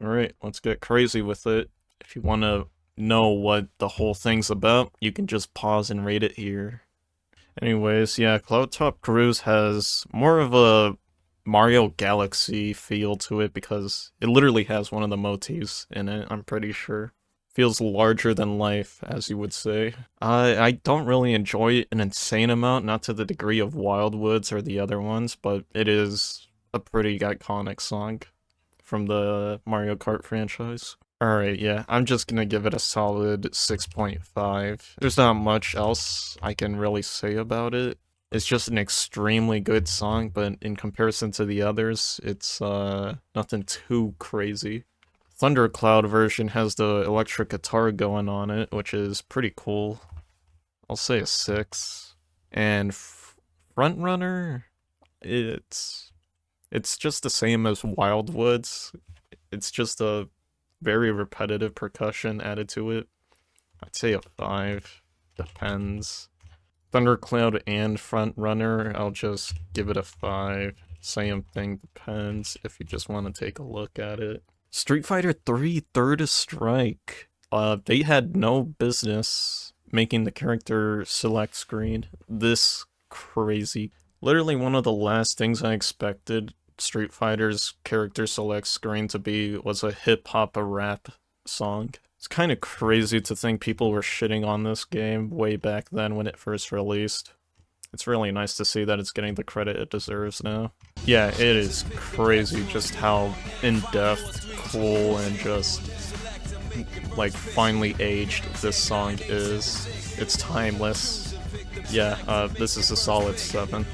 Alright, let's get crazy with it. If you want to know what the whole thing's about, you can just pause and rate it here. Anyways, yeah, Cloud Top Cruise has more of a Mario Galaxy feel to it because it literally has one of the motifs in it, I'm pretty sure. Feels larger than life, as you would say. I don't really enjoy it an insane amount, not to the degree of Wildwoods or the other ones, but it is a pretty iconic song from the Mario Kart franchise. Alright, yeah, I'm just gonna give it a solid 6.5. There's not much else I can really say about it. It's just an extremely good song, but in comparison to the others, it's nothing too crazy. Thundercloud version has the electric guitar going on it, which is pretty cool. I'll say a 6. And Frontrunner, it's just the same as Wildwoods. It's just a very repetitive percussion added to it. I'd say a 5. Depends. Thundercloud and Frontrunner, I'll just give it a 5. Same thing, depends if you just want to take a look at it. Street Fighter 3 Third Strike. They had no business making the character select screen this crazy. Literally one of the last things I expected Street Fighter's character select screen to be was a hip-hop rap song. It's kind of crazy to think people were shitting on this game way back then when it first released. It's really nice to see that it's getting the credit it deserves now. Yeah, it is crazy just how in-depth, cool, and just, like, finely aged this song is. It's timeless. Yeah, this is a solid 7.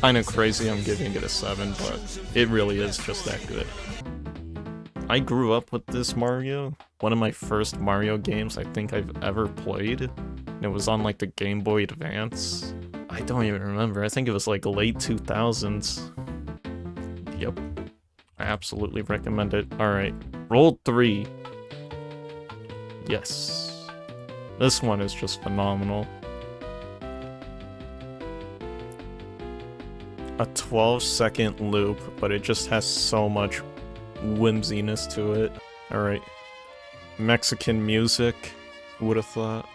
Kinda crazy I'm giving it a 7, but it really is just that good. I grew up with this Mario. One of my first Mario games I think I've ever played. And it was on like the Game Boy Advance. I don't even remember. I think it was like late 2000s. Yep. I absolutely recommend it. Alright. Roll 3. Yes. This one is just phenomenal. A 12-second loop, but it just has so much whimsiness to it. Alright. Mexican music. Who would have thought?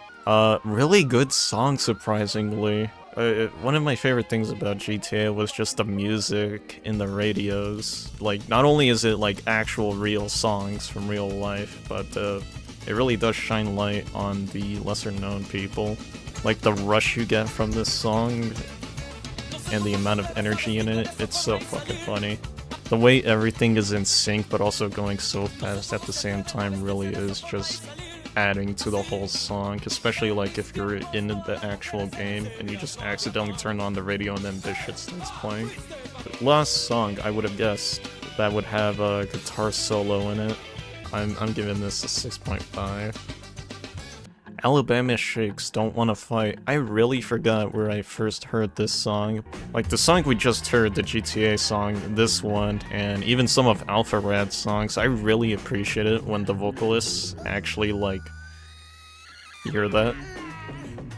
Really good song, surprisingly. One of my favorite things about GTA was just the music in the radios. Like, not only is it like actual real songs from real life, but it really does shine light on the lesser known people. Like the rush you get from this song and the amount of energy in it, it's so fucking funny. The way everything is in sync but also going so fast at the same time really is just adding to the whole song, especially like if you're in the actual game and you just accidentally turn on the radio and then this shit starts playing. Last song, I would have guessed that would have a guitar solo in it. I'm giving this a 6.5. Alabama Shakes Don't Wanna Fight. I really forgot where I first heard this song. Like the song we just heard, the GTA song, this one, and even some of Alpha Rad's songs, I really appreciate it when the vocalists actually, like, you hear that?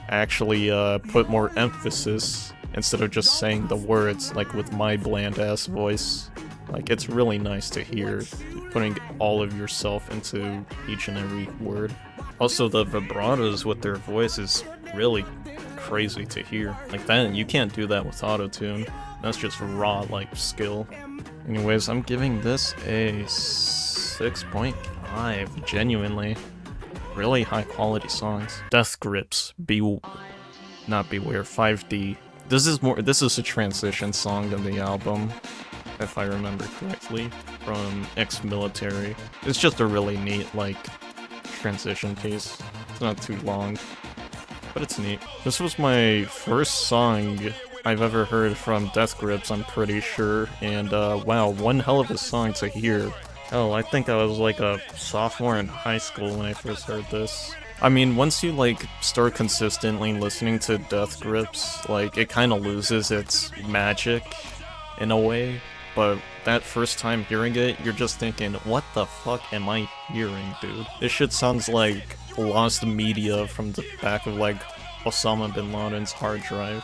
Actually put more emphasis instead of just saying the words, like with my bland-ass voice. Like, it's really nice to hear, putting all of yourself into each and every word. Also, the vibratos with their voice is really crazy to hear. Like that, you can't do that with autotune. That's just raw, like, skill. Anyways, I'm giving this a 6.5, genuinely. Really high quality songs. Death Grips, not Beware, 5D. This is a transition song in the album, if I remember correctly, from Ex-Military. It's just a really neat, like, transition piece. It's not too long, but it's neat. This was my first song I've ever heard from Death Grips, I'm pretty sure, and wow, one hell of a song to hear. Oh, I think I was like a sophomore in high school when I first heard this. I mean, once you like start consistently listening to Death Grips, like it kind of loses its magic in a way, but that first time hearing it, you're just thinking, what the fuck am I hearing, dude? This shit sounds like lost media from the back of like Osama bin Laden's hard drive.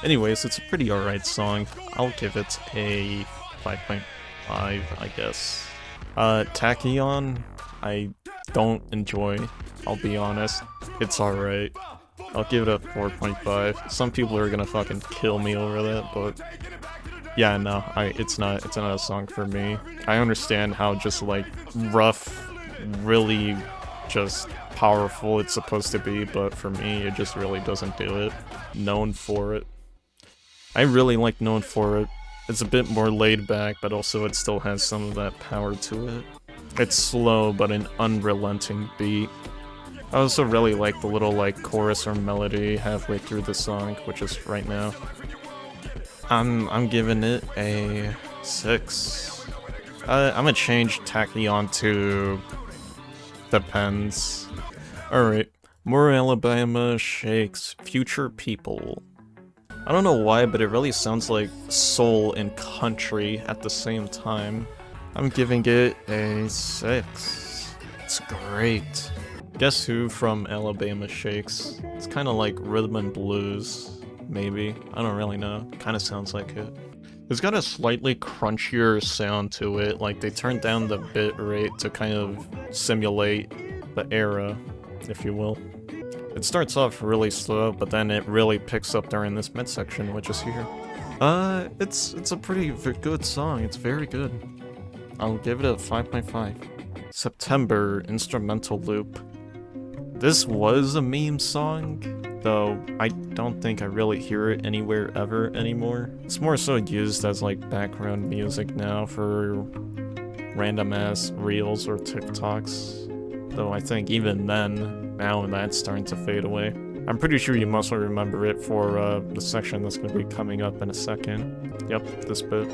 Anyways, it's a pretty alright song. I'll give it a 5.5, I guess. Tachyon, I don't enjoy, I'll be honest. It's alright. I'll give it a 4.5. Some people are gonna fucking kill me over that, but yeah, no, it's not a song for me. I understand how just like rough, really just powerful it's supposed to be, but for me, it just really doesn't do it. Known for it. I really like Known for it. It's a bit more laid back, but also it still has some of that power to it. It's slow, but an unrelenting beat. I also really like the little like chorus or melody halfway through the song, which is right now. I'm giving it a 6. I'm gonna change Tachyon to Depends. Alright, More Alabama Shakes Future People. I don't know why, but it really sounds like soul and country at the same time. I'm giving it a 6. It's great. Guess Who from Alabama Shakes. It's kind of like rhythm and blues, maybe. I don't really know. Kind of sounds like it. It's got a slightly crunchier sound to it, like they turned down the bit rate to kind of simulate the era, if you will. It starts off really slow, but then it really picks up during this midsection, which is here. It's a pretty good song. It's very good. I'll give it a 5.5. September instrumental loop. This was a meme song, though I don't think I really hear it anywhere ever anymore. It's more so used as like background music now for random ass reels or TikToks. Though I think even then, now that's starting to fade away. I'm pretty sure you mostly remember it for the section that's going to be coming up in a second. Yep, this bit.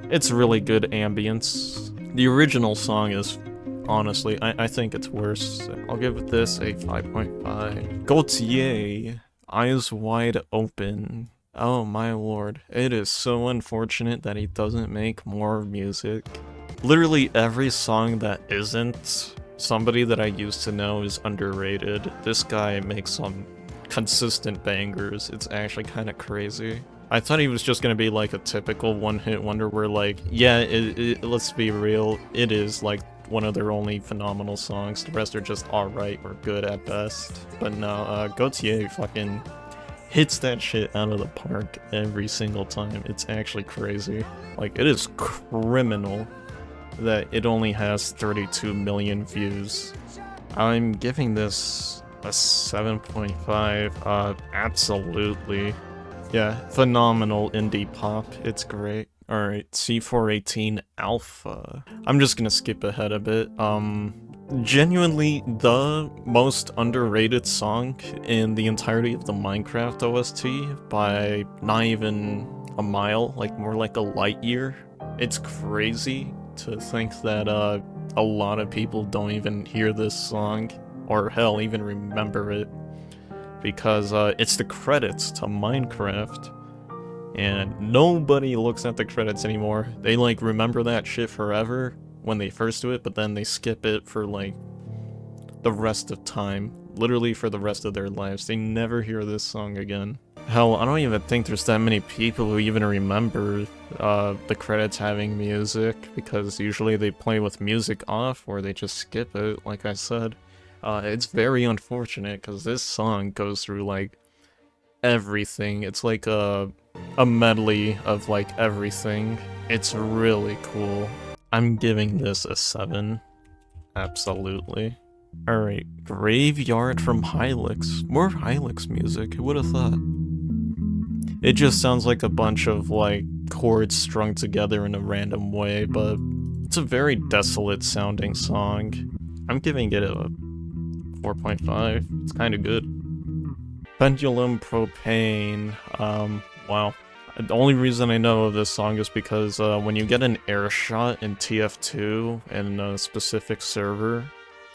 It's really good ambience. The original song is, honestly, I think it's worse. I'll give this a 5.5. Gaultier, Eyes Wide Open. Oh my lord, it is so unfortunate that he doesn't make more music. Literally every song that isn't somebody that I used to know is underrated. This guy makes some consistent bangers. It's actually kind of crazy. I thought he was just gonna be like a typical one-hit wonder where like, yeah, let's be real, it is like one of their only phenomenal songs. The rest are just alright or good at best. But no, Gaultier fucking hits that shit out of the park every single time. It's actually crazy. Like, it is criminal that it only has 32 million views. I'm giving this a 7.5. Absolutely. Yeah, phenomenal indie pop. It's great. Alright, C418 Alpha. I'm just gonna skip ahead a bit. Genuinely the most underrated song in the entirety of the Minecraft OST by not even a mile, like more like a light year. It's crazy to think that a lot of people don't even hear this song, or hell, even remember it. Because it's the credits to Minecraft, and nobody looks at the credits anymore. They like remember that shit forever when they first do it, but then they skip it for like the rest of time, literally for the rest of their lives. They never hear this song again. Hell, I don't even think there's that many people who even remember the credits having music, because usually they play with music off or they just skip it, like I said. It's very unfortunate because this song goes through like everything. It's like a medley of like everything. It's really cool. I'm giving this a 7. Absolutely. Alright, Graveyard from Hylix. More Hylix music, who would have thought? It just sounds like a bunch of like chords strung together in a random way, but it's a very desolate sounding song. I'm giving it a 4.5. It's kind of good. Pendulum Propane. Wow. The only reason I know of this song is because when you get an air shot in TF2 in a specific server,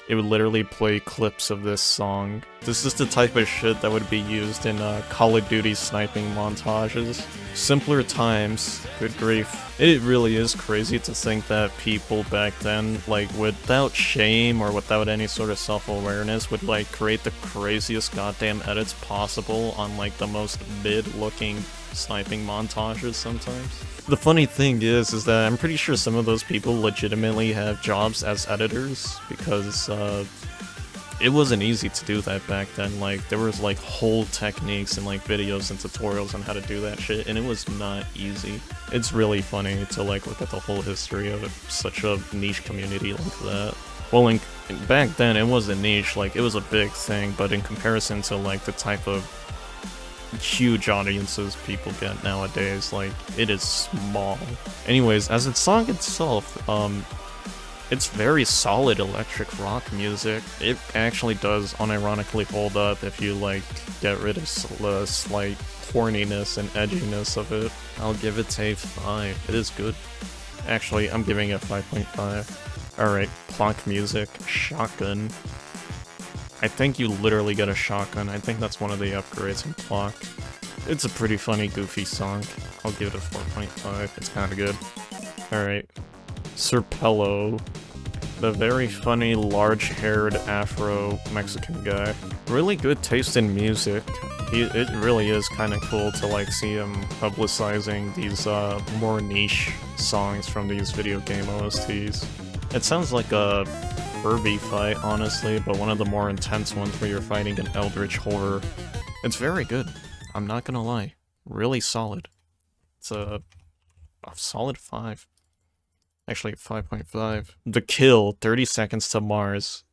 it would literally play clips of this song. This is the type of shit that would be used in Call of Duty sniping montages. Simpler times, good grief. It really is crazy to think that people back then, like, without shame or without any sort of self-awareness, would, like, create the craziest goddamn edits possible on, like, the most mid-looking sniping montages sometimes. The funny thing is that I'm pretty sure some of those people legitimately have jobs as editors, because it wasn't easy to do that back then. Like, there was like whole techniques and like videos and tutorials on how to do that shit, and it was not easy. It's really funny to like look at the whole history of such a niche community like that. Well, back then it wasn't niche, like it was a big thing, but in comparison to like the type of huge audiences people get nowadays, like, it is small. Anyways, as its song itself, it's very solid electric rock music. It actually does unironically hold up if you, like, get rid of the slight horniness and edginess of it. I'll give it a 5. It is good. Actually, I'm giving it 5.5. Alright, Plonk music, Shotgun. I think you literally get a shotgun. I think that's one of the upgrades in Plonk. It's a pretty funny, goofy song. I'll give it a 4.5. It's kinda good. Alright. Serpello. The very funny, large-haired Afro-Mexican guy. Really good taste in music. It really is kinda cool to, like, see him publicizing these, more niche songs from these video game OSTs. It sounds like a Furby fight, honestly, but one of the more intense ones where you're fighting an eldritch horror. It's very good. I'm not gonna lie. Really solid. It's a solid 5. Actually, 5.5. The Kill, 30 Seconds to Mars.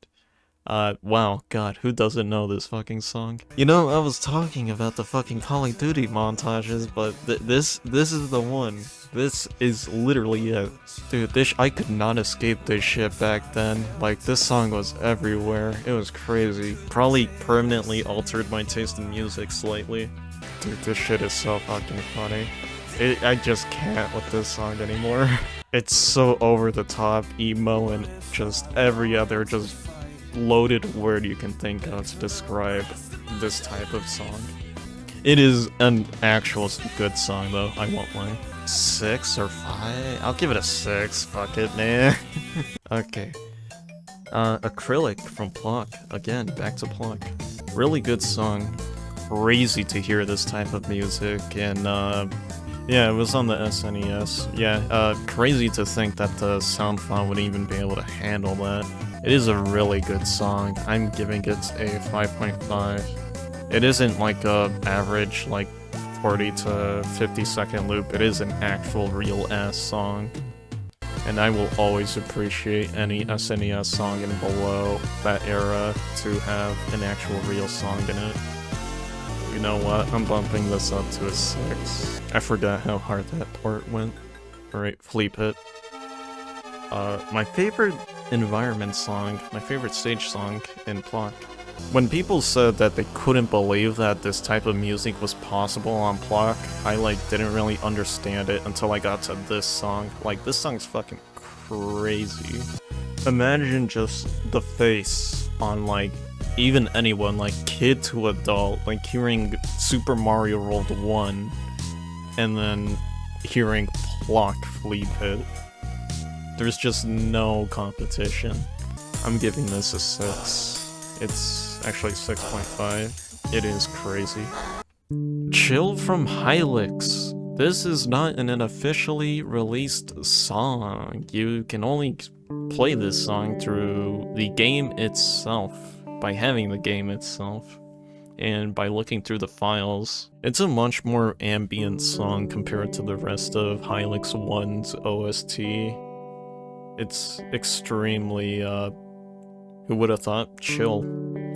Wow, god, who doesn't know this fucking song? You know, I was talking about the fucking Call of Duty montages, but this is the one. This is literally it. Dude, I could not escape this shit back then. Like, this song was everywhere. It was crazy. Probably permanently altered my taste in music slightly. Dude, this shit is so fucking funny. I just can't with this song anymore. It's so over the top, emo, and just every other just loaded word you can think of to describe this type of song. It is an actual good song, though, I won't lie. 6 or 5? I'll give it a 6, fuck it, man. Okay. Acrylic from Plonk. Again, back to Plonk. Really good song. Crazy to hear this type of music, and yeah, it was on the SNES. Yeah, crazy to think that the sound font would even be able to handle that. It is a really good song. I'm giving it a 5.5. It isn't like a average, like, 40 to 50 second loop. It is an actual real-ass song. And I will always appreciate any SNES song and below that era to have an actual real song in it. You know what? I'm bumping this up to a 6. I forgot how hard that port went. Alright, Flea Pit. My favorite environment song, my favorite stage song in Plonk. When people said that they couldn't believe that this type of music was possible on Plonk, I, like, didn't really understand it until I got to this song. Like, this song's fucking crazy. Imagine just the face on, like, even anyone, like, kid to adult, like, hearing Super Mario World 1, and then hearing Plonk Flea Pit. There's just no competition. I'm giving this a 6. It's actually 6.5. It is crazy. Chill from Hylix. This is not an officially released song. You can only play this song through the game itself, by having the game itself, and by looking through the files. It's a much more ambient song compared to the rest of Hylix 1's OST. It's extremely, who would have thought, chill.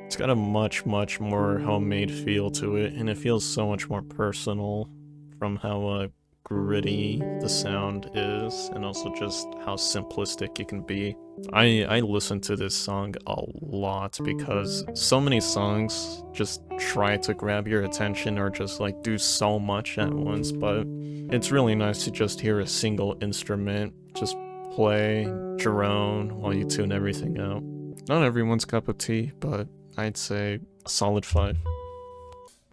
It's got a much more homemade feel to it, and it feels so much more personal from how gritty the sound is, and also just how simplistic it can be. I listen to this song a lot because so many songs just try to grab your attention or just like do so much at once, but it's really nice to just hear a single instrument just play, drone, while you tune everything out. Not everyone's cup of tea, but I'd say a solid 5.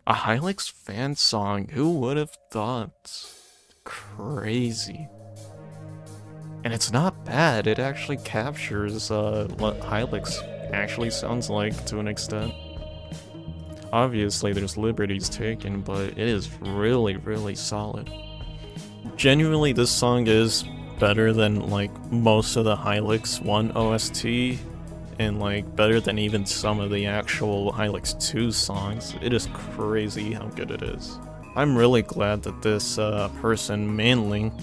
A Hylix fan song, who would have thought? Crazy. And it's not bad, it actually captures what Hylix actually sounds like to an extent. Obviously, there's liberties taken, but it is really, really solid. Genuinely, this song is better than, like, most of the Hylix 1 OST, and, like, better than even some of the actual Hylix 2 songs. It is crazy how good it is. I'm really glad that this person, Manlink,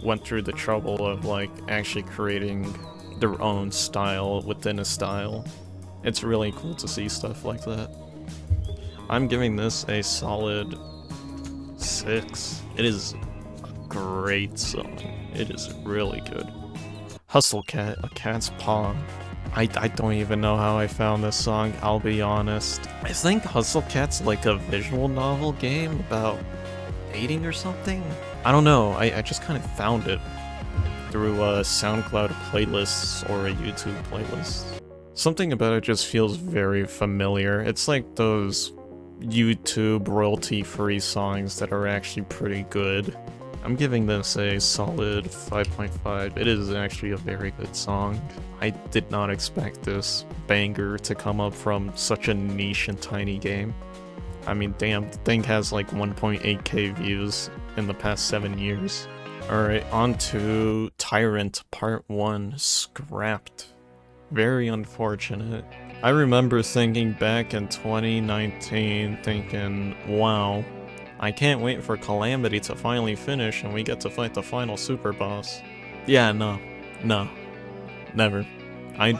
went through the trouble of, like, actually creating their own style within a style. It's really cool to see stuff like that. I'm giving this a solid 6. It is a great song. It is really good. Hustle Cat, A Cat's Paw. I don't even know how I found this song, I'll be honest. I think Hustle Cat's like a visual novel game about dating or something? I don't know, I just kind of found it through SoundCloud playlists or a YouTube playlist. Something about it just feels very familiar. It's like those YouTube royalty-free songs that are actually pretty good. I'm giving this a solid 5.5. It is actually a very good song. I did not expect this banger to come up from such a niche and tiny game. I mean, damn, the thing has like 1.8k views in the past 7 years. Alright, on to Tyrant Part 1, Scrapped. Very unfortunate. I remember thinking back in 2019, thinking, wow, I can't wait for Calamity to finally finish and we get to fight the final super boss. Yeah, no, never. I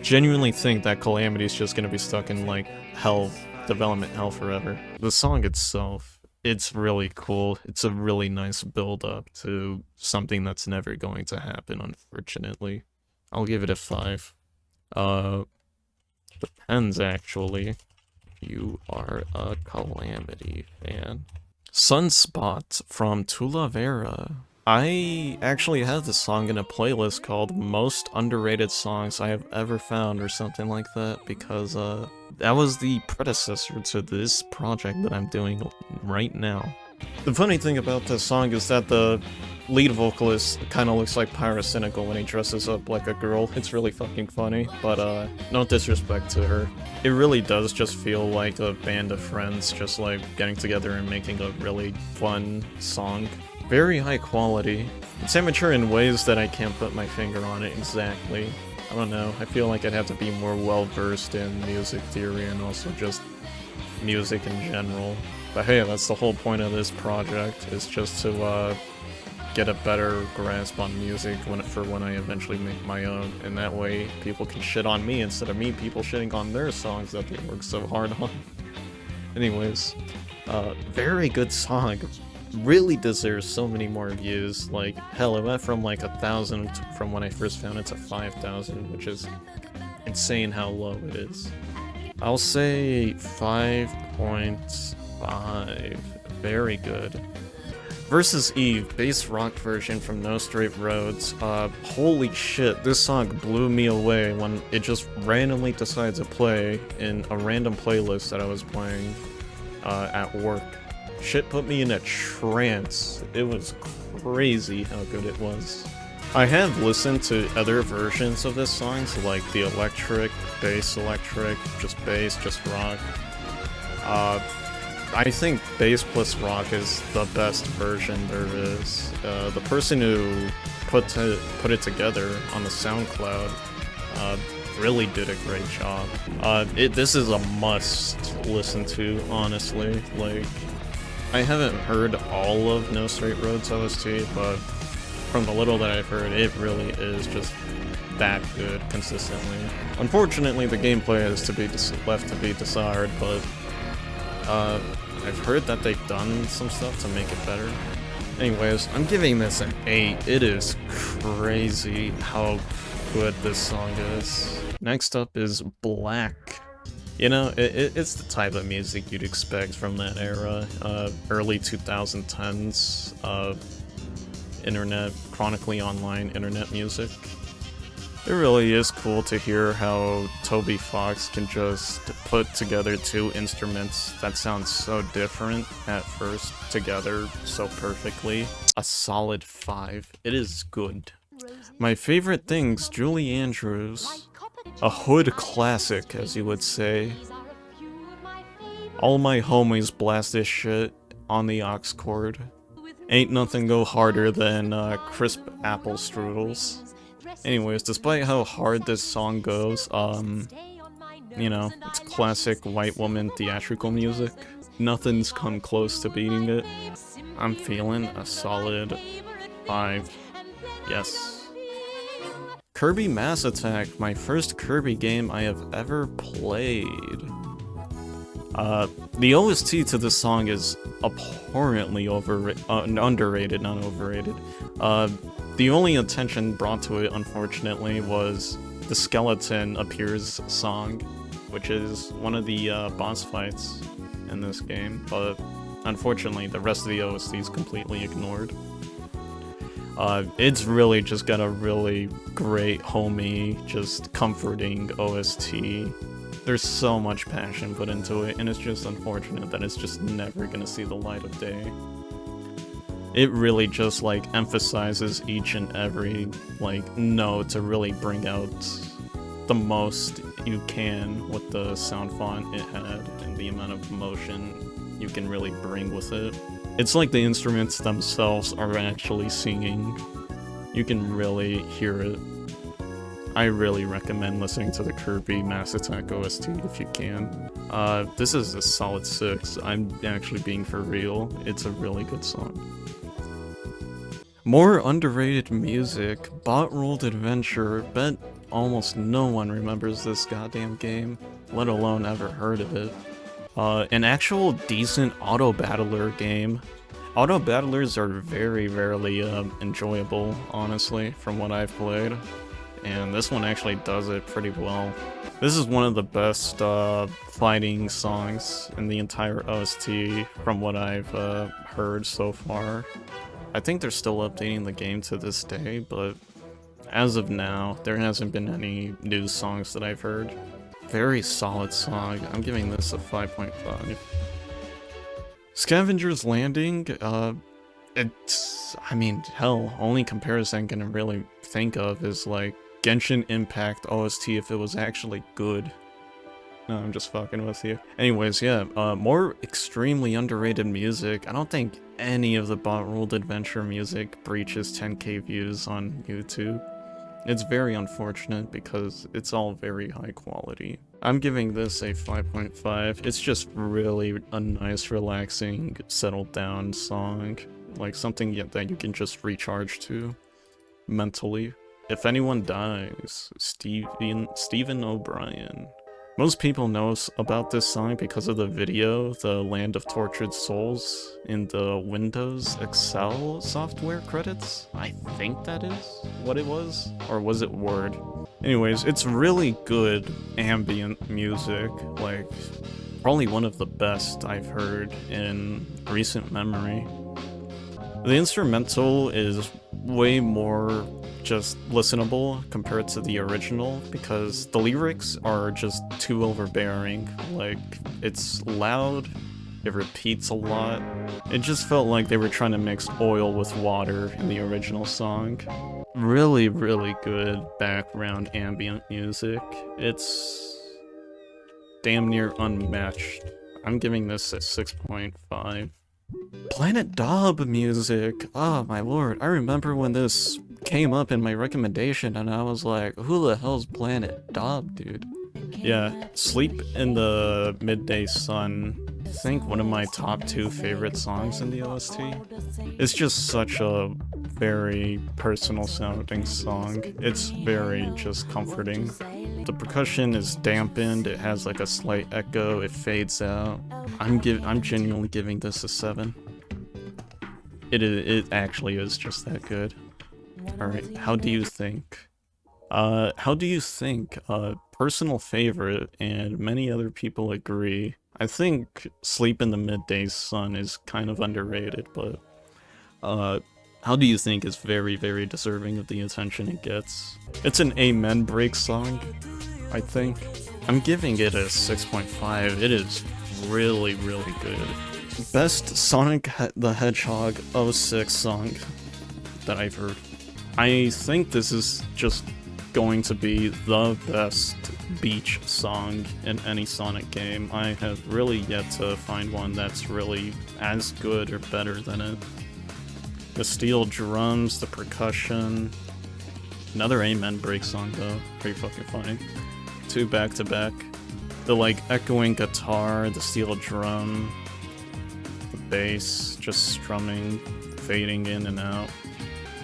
genuinely think that Calamity's just gonna be stuck in, like, hell, development hell forever. The song itself, it's really cool. It's a really nice build-up to something that's never going to happen, unfortunately. I'll give it a 5. Depends, actually. You are a Calamity fan. Sunspot from Tula Vera. I actually have this song in a playlist called Most Underrated Songs I Have Ever Found or something like that, because that was the predecessor to this project that I'm doing right now. The funny thing about this song is that the lead vocalist kind of looks like Pyrocynical when he dresses up like a girl. It's really fucking funny, but no disrespect to her. It really does just feel like a band of friends just like getting together and making a really fun song. Very high quality. It's amateur in ways that I can't put my finger on it exactly. I don't know, I feel like I'd have to be more well versed in music theory and also just music in general. But hey, that's the whole point of this project, is just to get a better grasp on music for when I eventually make my own, and that way people can shit on me instead of me people shitting on their songs that they work so hard on. Anyways, very good song. Really deserves so many more views. Like, hell, it went from like 1,000 from when I first found it to 5,000, which is insane how low it is. I'll say 5.5. Very good. Versus Eve, bass rock version from No Straight Roads. Holy shit, this song blew me away when it just randomly decided to play in a random playlist that I was playing at work. Shit put me in a trance. It was crazy how good it was. I have listened to other versions of this song, so like the electric, just bass, just rock. I think bass plus rock is the best version there is. The person who put it together on the SoundCloud really did a great job. This is a must listen to, honestly. Like, I haven't heard all of No Straight Roads OST, but from the little that I've heard, it really is just that good consistently. Unfortunately, the gameplay is left to be desired, but I've heard that they've done some stuff to make it better. Anyways, I'm giving this an 8. It is crazy how good this song is. Next up is Black. You know, it's the type of music you'd expect from that era. Early 2010s, chronically online internet music. It really is cool to hear how Toby Fox can just put together two instruments that sound so different at first together so perfectly. A solid 5. It is good. My favorite things, Julie Andrews. A hood classic, as you would say. All my homies blast this shit on the aux cord. Ain't nothing go harder than crisp apple strudels. Anyways, despite how hard this song goes, you know, it's classic white woman theatrical music. Nothing's come close to beating it. I'm feeling a solid 5. Yes. Kirby Mass Attack, my first Kirby game I have ever played. The OST to this song is abhorrently underrated, not overrated. The only attention brought to it, unfortunately, was the Skeleton Appears song, which is one of the boss fights in this game, but unfortunately the rest of the OST is completely ignored. It's really just got a really great, homey, just comforting OST. There's so much passion put into it, and it's just unfortunate that it's just never gonna see the light of day. It really just, like, emphasizes each and every, like, note to really bring out the most you can with the sound font it had and the amount of emotion you can really bring with it. It's like the instruments themselves are actually singing. You can really hear it. I really recommend listening to the Kirby Mass Attack OST if you can. This is a solid 6. I'm actually being for real. It's a really good song. More underrated music. Bot Rolled Adventure. Bet almost no one remembers this goddamn game, let alone ever heard of it. An actual decent auto-battler game. Auto-battlers are very rarely enjoyable, honestly, from what I've played. And this one actually does it pretty well. This is one of the best fighting songs in the entire OST from what I've heard so far. I think they're still updating the game to this day, but as of now, there hasn't been any new songs that I've heard. Very solid song. I'm giving this a 5.5. Scavenger's Landing, it's, I mean, hell, only comparison I can really think of is like Genshin Impact OST if it was actually good. No, I'm just fucking with you. Anyways, yeah, more extremely underrated music. I don't think any of the Bot Rolled Adventure music breaches 10k views on YouTube. It's very unfortunate because it's all very high quality. I'm giving this a 5.5. It's just really a nice, relaxing, settled down song. Like something that you can just recharge to mentally. If anyone dies, Stephen O'Brien. Most people know about this song because of the video, The Land of Tortured Souls, in the Windows Excel software credits. I think that is what it was, or was it Word? Anyways, it's really good ambient music, like probably one of the best I've heard in recent memory. The instrumental is way more just listenable compared to the original because the lyrics are just too overbearing. Like, it's loud, it repeats a lot. It just felt like they were trying to mix oil with water in the original song. Really, really good background ambient music. It's damn near unmatched. I'm giving this a 6.5. Planet Daub music. Oh my lord, I remember when this came up in my recommendation and I was like, who the hell's Planet Daub, dude? Yeah, Sleep in the Midday Sun. I think one of my top 2 favorite songs in the OST. It's just such a very personal sounding song. It's very just comforting. The percussion is dampened, it has like a slight echo, it fades out. I'm genuinely giving this a 7. It actually is just that good. Alright, how do you think? Personal favorite, and many other people agree. I think Sleep in the Midday Sun is kind of underrated, but how do you think is very, very deserving of the attention it gets? It's an Amen break song, I think. I'm giving it a 6.5. It is really, really good. Best Sonic the Hedgehog 06 song that I've heard. I think this is just going to be the best beach song in any Sonic game. I have really yet to find one that's really as good or better than it. The steel drums, the percussion. Another Amen break song though, pretty fucking funny. 2 back to back. The like echoing guitar, the steel drum, the bass just strumming, fading in and out.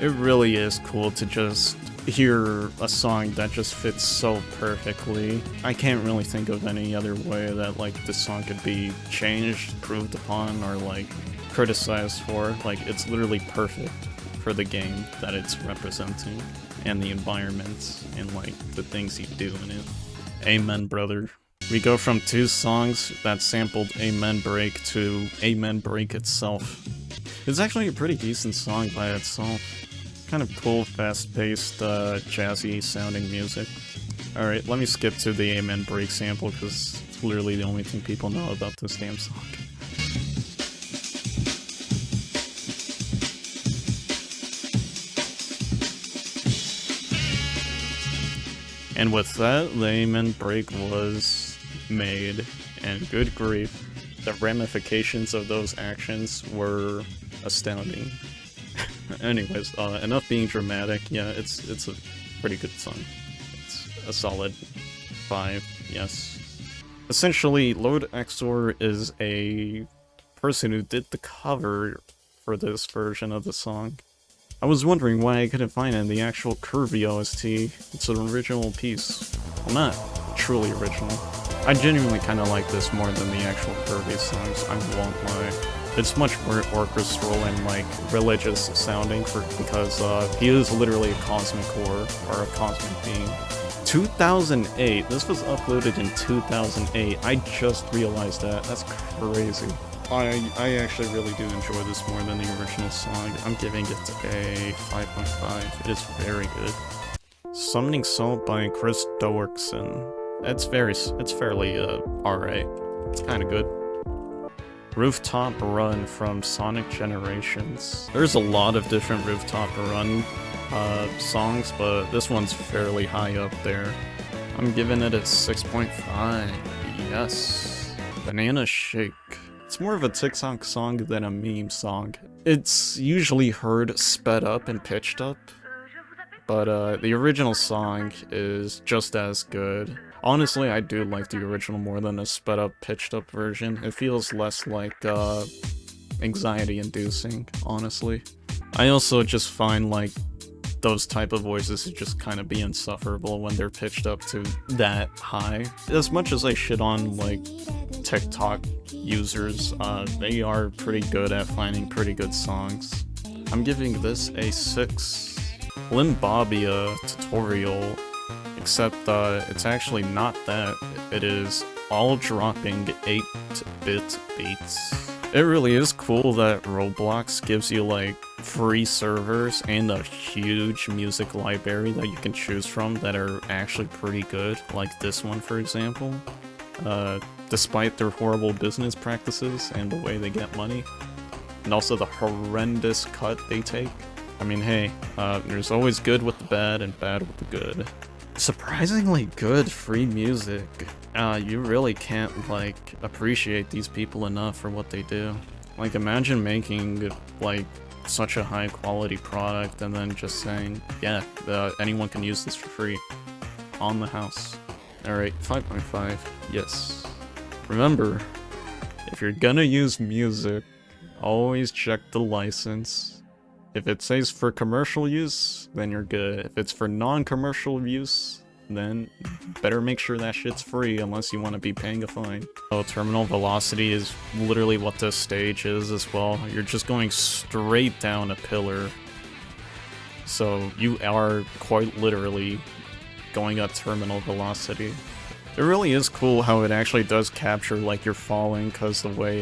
It really is cool to just hear a song that just fits so perfectly. I can't really think of any other way that like this song could be changed, improved upon, or like criticized for. Like it's literally perfect for the game that it's representing and the environments and like the things you do in it. Amen, brother. We go from 2 songs that sampled Amen Break to Amen Break itself. It's actually a pretty decent song by itself. Kind of cool, fast-paced, jazzy sounding music. Alright, let me skip to the Amen Break sample because it's literally the only thing people know about this damn song. And with that, the Amen Break was made, and good grief, the ramifications of those actions were astounding. Anyways, enough being dramatic. Yeah, it's a pretty good song. It's a solid 5, yes. Essentially, Lord Exor is a person who did the cover for this version of the song. I was wondering why I couldn't find it in the actual Kirby OST. It's an original piece. Well, not truly original. I genuinely kind of like this more than the actual Kirby songs, I won't lie. It's much more orchestral and like religious sounding because he is literally a cosmic core, or a cosmic being. 2008, this was uploaded in 2008, I just realized that, that's crazy. I actually really do enjoy this more than the original song. I'm giving it a 5.5. It is very good. Summoning Salt by Chris Dorkson. It's fairly alright. It's kind of good. Rooftop Run from Sonic Generations. There's a lot of different Rooftop Run songs, but this one's fairly high up there. I'm giving it a 6.5. Yes. Banana Shake. It's more of a TikTok song than a meme song. It's usually heard sped up and pitched up, but the original song is just as good. Honestly, I do like the original more than the sped up, pitched up version. It feels less like anxiety-inducing, honestly. I also just find like those type of voices to just kind of be insufferable when they're pitched up to that high. As much as I shit on like TikTok users, they are pretty good at finding pretty good songs. I'm giving this a 6. Limbabia tutorial, except it's actually not that. It is all dropping 8-bit beats. It really is cool that Roblox gives you like free servers and a huge music library that you can choose from that are actually pretty good, like this one for example. Despite their horrible business practices and the way they get money, and also the horrendous cut they take. I mean, hey, there's always good with the bad and bad with the good. Surprisingly good free music. You really can't, like, appreciate these people enough for what they do. Like, imagine making, like, such a high quality product and then just saying, yeah, anyone can use this for free. On the house. Alright, 5.5, yes. Remember, if you're gonna use music, always check the license. If it says for commercial use, then you're good. If it's for non-commercial use, then better make sure that shit's free unless you want to be paying a fine. Oh, terminal velocity is literally what this stage is as well. You're just going straight down a pillar. So you are quite literally going at terminal velocity. It really is cool how it actually does capture like you're falling, because the way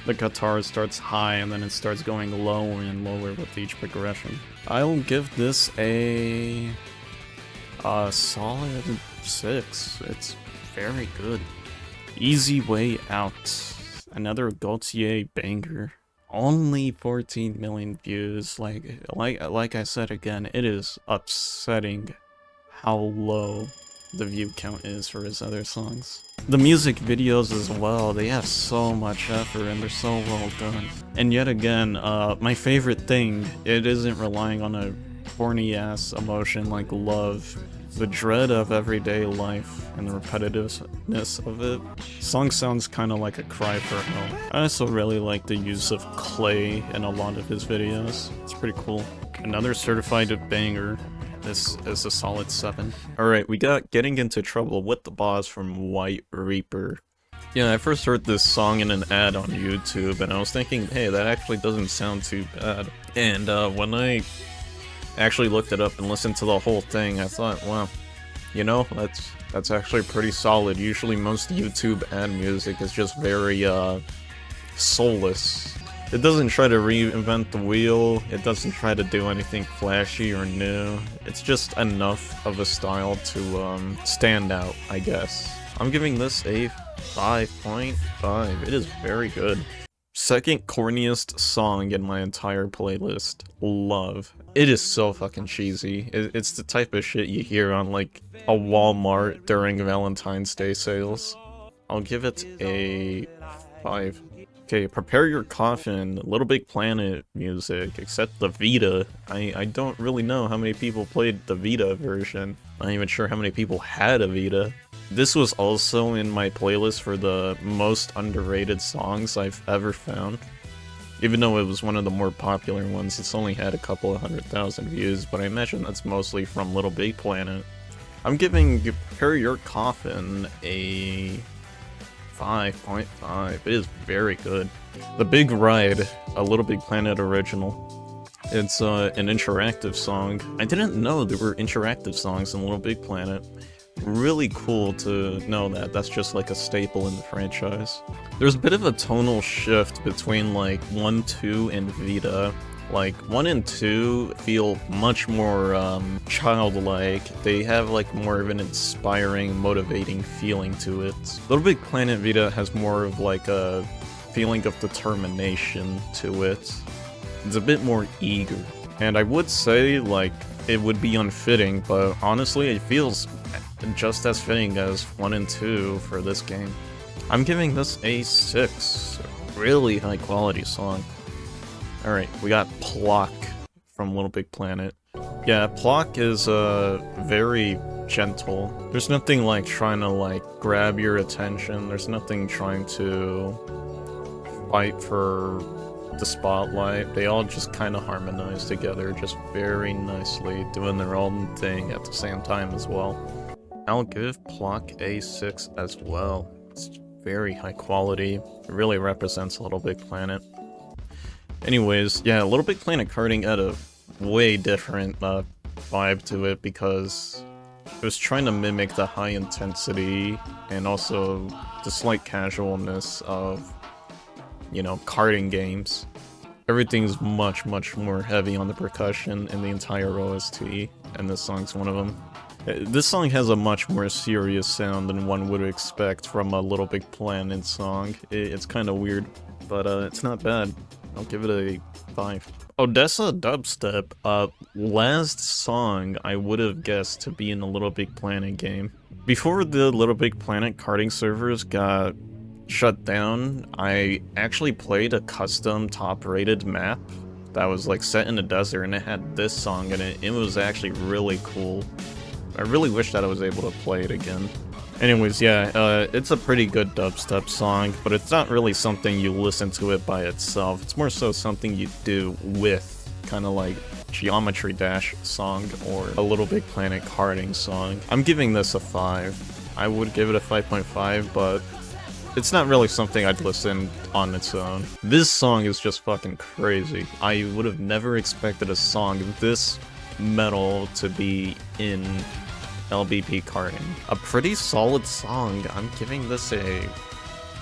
the guitar starts high and then it starts going lower and lower with each progression. I'll give this a solid 6. It's very good. Easy Way Out. Another Gaultier banger. Only 14 million views. Like I said again, it is upsetting how low the view count is for his other songs. The music videos as well, they have so much effort and they're so well done. And yet again, my favorite thing, it isn't relying on a corny ass emotion like love. The dread of everyday life and the repetitiveness of it. Song sounds kind of like a cry for help. I also really like the use of clay in a lot of his videos. It's pretty cool. Another certified banger. This is a solid 7. Alright, we got Getting Into Trouble with the Boss from White Reaper. Yeah, I first heard this song in an ad on YouTube, and I was thinking, hey, that actually doesn't sound too bad. And when I actually looked it up and listened to the whole thing, I thought, wow, you know, that's actually pretty solid. Usually most YouTube ad music is just very, soulless. It doesn't try to reinvent the wheel, it doesn't try to do anything flashy or new. It's just enough of a style to, stand out, I guess. I'm giving this a 5.5. It is very good. Second corniest song in my entire playlist, Love. It is so fucking cheesy. It's the type of shit you hear on like a Walmart during Valentine's Day sales. I'll give it a 5. Okay, Prepare Your Coffin, Little Big Planet music, except the Vita. I don't really know how many people played the Vita version. I'm not even sure how many people had a Vita. This was also in my playlist for the most underrated songs I've ever found. Even though it was one of the more popular ones, it's only had a couple of 100,000 views, but I imagine that's mostly from Little Big Planet. I'm giving Prepare Your Coffin a 5.5. It is very good. The Big Ride, a Little Big Planet original. It's an interactive song. I didn't know there were interactive songs in Little Big Planet. Really cool to know that. That's just like a staple in the franchise. There's a bit of a tonal shift between like 1, 2, and Vita. Like 1 and 2 feel much more childlike. They have like more of an inspiring, motivating feeling to it. Little Big Planet Vita has more of like a feeling of determination to it. It's a bit more eager. And I would say like it would be unfitting, but honestly it feels just as fitting as 1 and 2 for this game. I'm giving this a 6. Really high quality song. Alright, we got Plock from Little Big Planet. Yeah, Plock is very gentle. There's nothing like trying to like grab your attention. There's nothing trying to fight for the spotlight. They all just kind of harmonize together just very nicely, doing their own thing at the same time as well. I'll give Plock a 6 as well. It's very high quality. It really represents Little Big Planet. Anyways, yeah, Little Big Planet karting had a way different vibe to it because it was trying to mimic the high intensity and also the slight casualness of, you know, karting games. Everything's much more heavy on the percussion in the entire OST, and this song's one of them. This song has a much more serious sound than one would expect from a Little Big Planet song. It's kind of weird, but it's not bad. I'll give it a 5. Odessa Dubstep, last song I would have guessed to be in a Little Big Planet game. Before the Little Big Planet karting servers got shut down, I actually played a custom top-rated map that was like set in a desert and it had this song in it. It was actually really cool. I really wish that I was able to play it again. Anyways, yeah, it's a pretty good dubstep song, but it's not really something you listen to it by itself. It's more so something you do with, kind of like Geometry Dash song or a Little Big Planet karting song. I'm giving this a 5. I would give it a 5.5, but it's not really something I'd listen on its own. This song is just fucking crazy. I would have never expected a song this metal to be in LBP karting. A pretty solid song. I'm giving this a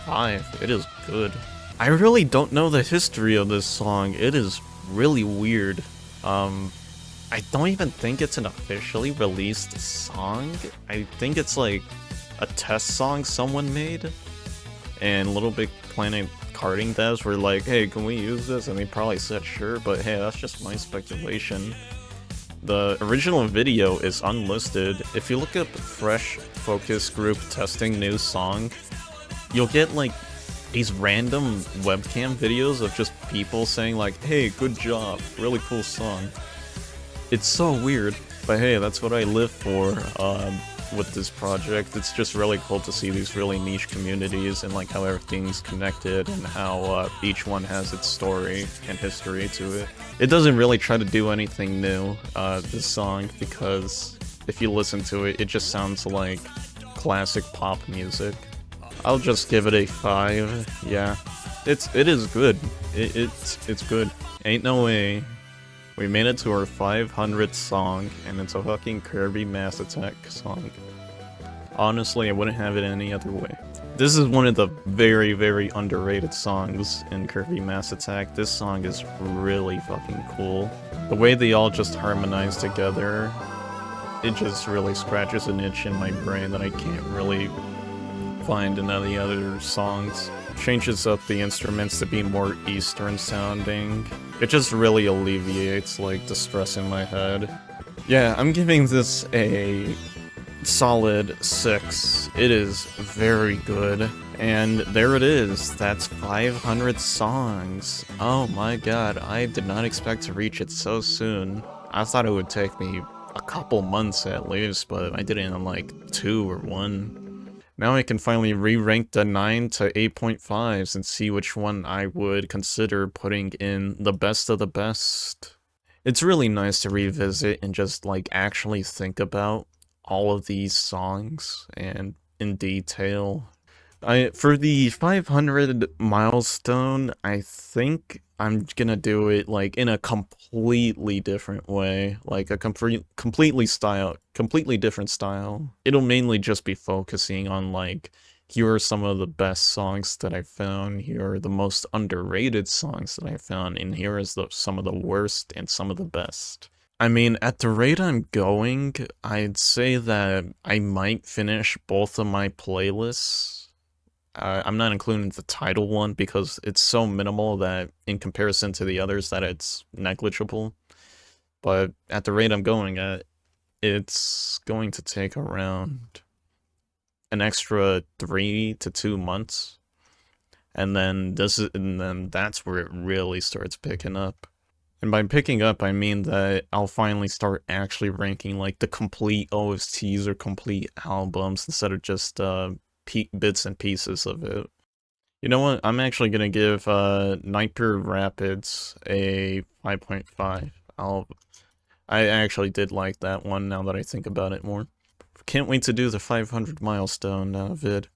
5. It is good. I really don't know the history of this song. It is really weird. I don't even think it's an officially released song. I think it's like a test song someone made, and Little Big Planet karting devs were like, hey, can we use this? And they probably said sure, but hey, that's just my speculation. The original video is unlisted. If you look up Fresh Focus Group testing new song, you'll get like these random webcam videos of just people saying like, hey, good job, really cool song. It's so weird, but hey, that's what I live for with this project. It's just really cool to see these really niche communities and like how everything's connected and how each one has its story and history to it. It doesn't really try to do anything new, this song, because if you listen to it, it just sounds like classic pop music. I'll just give it a 5, yeah. It is good. It's good. Ain't no way. We made it to our 500th song, and it's a fucking Kirby Mass Attack song. Honestly, I wouldn't have it any other way. This is one of the very, very underrated songs in Kirby Mass Attack. This song is really fucking cool. The way they all just harmonize together, it just really scratches an itch in my brain that I can't really find in any other songs. Changes up the instruments to be more Eastern sounding. It just really alleviates like the stress in my head. Yeah, I'm giving this a solid 6. It is very good. And there it is. That's 500 songs. Oh my god, I did not expect to reach it so soon. I thought it would take me a couple months at least, but I did it in like 2 or 1. Now I can finally re-rank the 9 to 8.5s and see which one I would consider putting in the best of the best. It's really nice to revisit and just like actually think about all of these songs and in detail. For the 500 milestone, I think I'm gonna do it like in a completely different way, like a completely different style. It'll mainly just be focusing on like, here are some of the best songs that I found, here are the most underrated songs that I found, and here is some of the worst and some of the best. I mean, at the rate I'm going, I'd say that I might finish both of my playlists. I'm not including the title one because it's so minimal that in comparison to the others that it's negligible. But at the rate I'm going at, it's going to take around an extra 3 to 2 months. And then that's where it really starts picking up. And by picking up, I mean that I'll finally start actually ranking like the complete OSTs or complete albums instead of just bits and pieces of it. You know what? I'm actually gonna give Nightmare Rapids a 5.5. I actually did like that one now that I think about it more. Can't wait to do the 500 milestone vid.